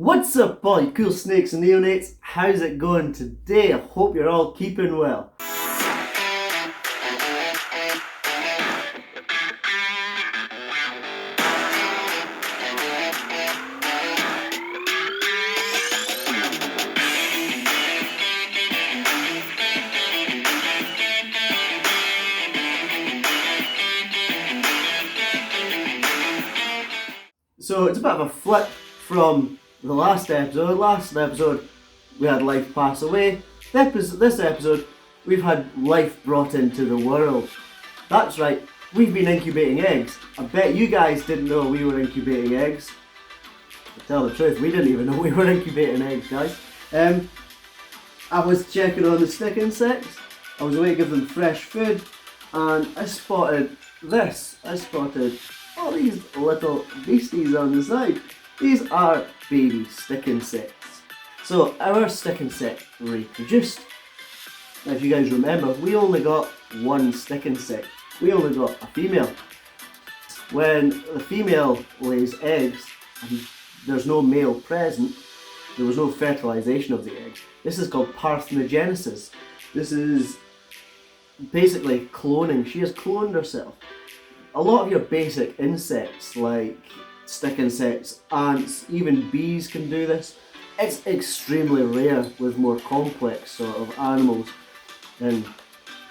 What's up, all you cool snakes and neonates? How's it going today? I hope you're all keeping well. So it's a bit of a flip from the last episode. Last episode we had life pass away. This episode we've had life brought into the world. That's right, we've been incubating eggs. I bet you guys didn't know we were incubating eggs. To tell the truth, we didn't even know we were incubating eggs, guys. I was checking on the stick insects. I was away to give them fresh food and I spotted this. I spotted all these little beasties on the side. These are baby stick insects. So our stick insect reproduced. Now if you guys remember, we only got one stick insect. We only got a female. When the female lays eggs and there's no male present, there was no fertilization of the eggs. This is called parthenogenesis. This is basically cloning. She has cloned herself. A lot of your basic insects like stick insects, ants, even bees can do this. It's extremely rare with more complex sort of animals to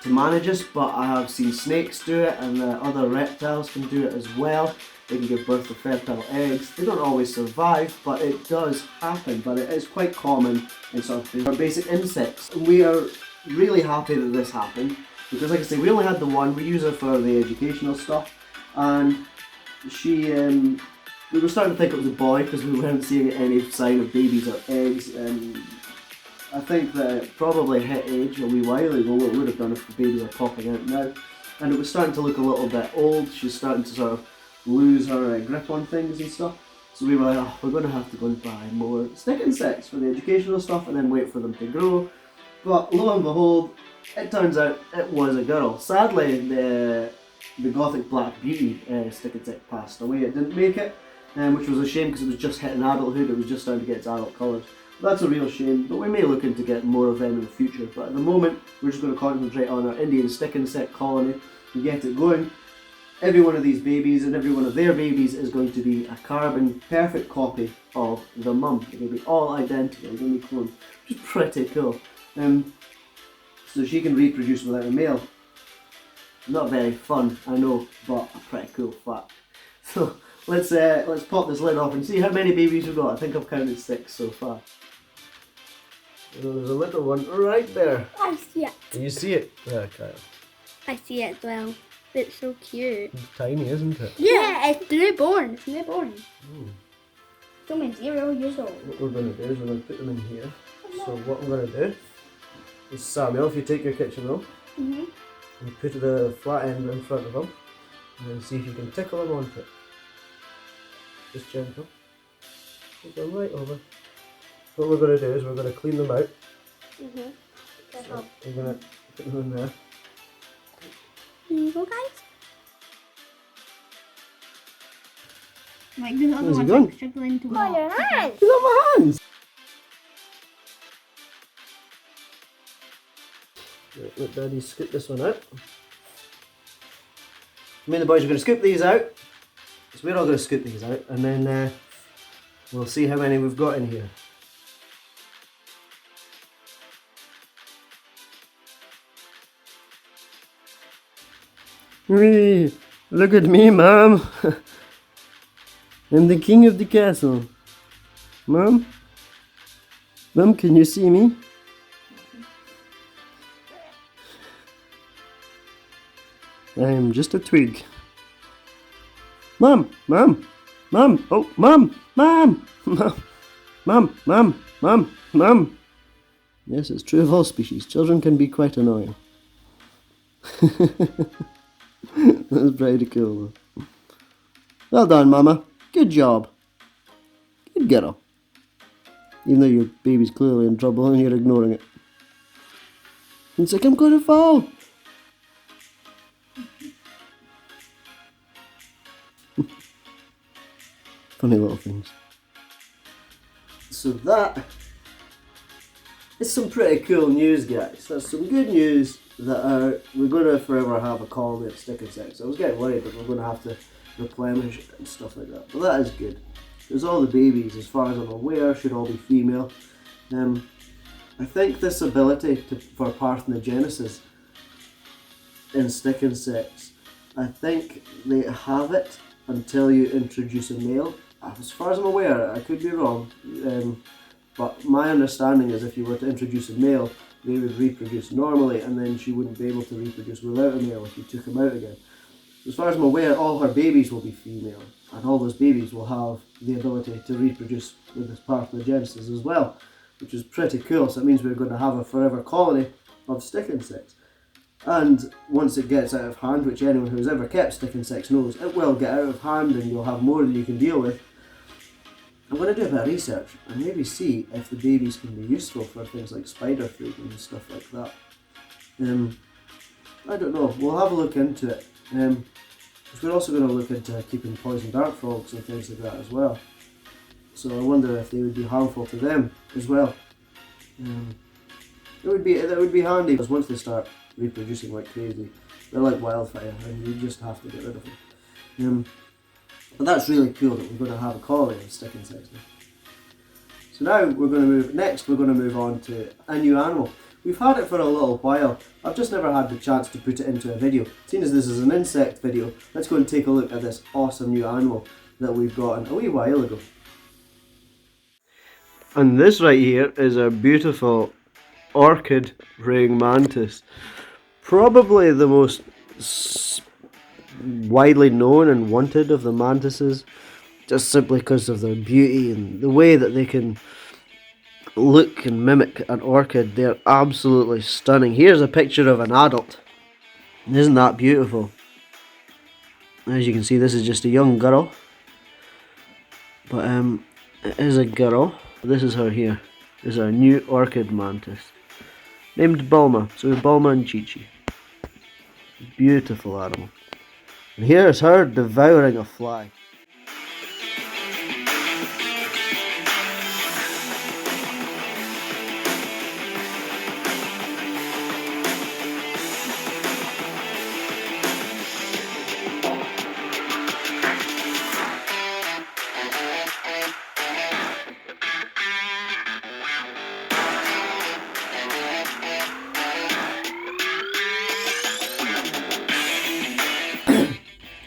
manage this, but I have seen snakes do it and other reptiles can do it as well. They can give birth to fertile eggs. They don't always survive, but it does happen, but it is quite common in sort of our basic insects. We are really happy that this happened because, like I say, we only had the one. We use her for the educational stuff, and she we were starting to think it was a boy because we weren't seeing any sign of babies or eggs. I think that it probably hit age a wee while ago. What it would have done if the babies are popping out now, and it was starting to look a little bit old. She's starting to sort of lose her grip on things and stuff. So we were like, oh, we're going to have to go and buy more stick insects for the educational stuff and then wait for them to grow. But lo and behold, it turns out it was a girl. Sadly, the Gothic Black Beauty stick insect passed away. It didn't make it, which was a shame because it was just hitting adulthood. It was just starting to get its adult colours. That's a real shame, but we may look into getting more of them in the future. But at the moment, we're just going to concentrate on our Indian stick insect colony and get it going. Every one of these babies and every one of their babies is going to be a carbon perfect copy of the mum. They're going to be all identical, they're going to be cloned, which is pretty cool. So she can reproduce without a male. Not very fun, I know, but a pretty cool fact. So let's pop this lid off and see how many babies we've got. I think I've counted 6 so far. There's a little one right there. I see it. Do you see it? Yeah, Kyle. I see it as well. It's so cute. It's tiny, isn't it? Yeah, it's newborn. It's newborn. It's only 0 years old. What we're going to do is we're going to put them in here. So what I'm going to do is, Samuel, if you take your kitchen roll and put the flat end in front of them and then see if you can tickle them onto it. Just gentle. Put them right over. What we're going to do is we're going to clean them out. So we're going to put them in there. Here you go, guys. Like the other one's like struggling to walk. He's on my hands! Right, let Daddy scoop this one out. Me and the boys are going to scoop these out. So we're all going to scoop these out and then we'll see how many we've got in here. Wee, look at me, Mom. I'm the king of the castle. Mom? Mom, can you see me? I am just a twig. Mom! Mom! Mom! Oh, Mom! Mom! Mom! Mom! Mom! Mom! Mom! Yes, it's true of all species. Children can be quite annoying. That's pretty cool though. Well done, Mama. Good job. Good girl. Even though your baby's clearly in trouble and you're ignoring it. It's like, I'm gonna fall. Funny little things. So that is some pretty cool news, guys. That's some good news that we're going to forever have a colony of stick insects. I was getting worried that we're going to have to replenish it and stuff like that, but that is good. Because all the babies, as far as I'm aware, should all be female. I think this ability for parthenogenesis in stick insects, I think they have it until you introduce a male. As far as I'm aware, I could be wrong, but my understanding is if you were to introduce a male, they would reproduce normally, and then she wouldn't be able to reproduce without a male if you took him out again. As far as I'm aware, all her babies will be female, and all those babies will have the ability to reproduce with this parthenogenesis as well, which is pretty cool. So it means we're going to have a forever colony of stick insects. And once it gets out of hand, which anyone who's ever kept stick insects knows, it will get out of hand and you'll have more than you can deal with. I'm going to do a bit of research and maybe see if the babies can be useful for things like spider food and stuff like that. I don't know, we'll have a look into it. We're also going to look into keeping poison dart frogs and things like that as well. So I wonder if they would be harmful to them as well. That would be handy, because once they start reproducing like crazy, they're like wildfire and you just have to get rid of them. But that's really cool that we're going to have a colony of stick insects now. So now we're going to move on to a new animal. We've had it for a little while. I've just never had the chance to put it into a video. Seeing as this is an insect video, let's go and take a look at this awesome new animal that we've gotten a wee while ago. And this right here is a beautiful orchid praying mantis. Probably the most widely known and wanted of the mantises, just simply because of their beauty and the way that they can look and mimic an orchid. They're absolutely stunning. Here's a picture of an adult. Isn't that beautiful? As you can see, this is just a young girl, but it is a girl. This is her here. This is our new orchid mantis, named Bulma. So Bulma and Chi-Chi. Beautiful animal. And here's her devouring a fly.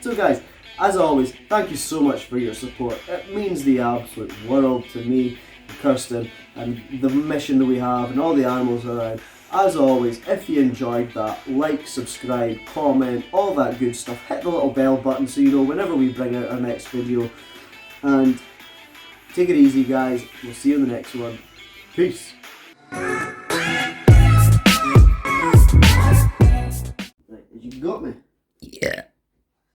So guys, as always, thank you so much for your support. It means the absolute world to me, Kirsten, and the mission that we have and all the animals around. As always, if you enjoyed that, like, subscribe, comment, all that good stuff. Hit the little bell button so you know whenever we bring out our next video. And take it easy, guys. We'll see you in the next one. Peace.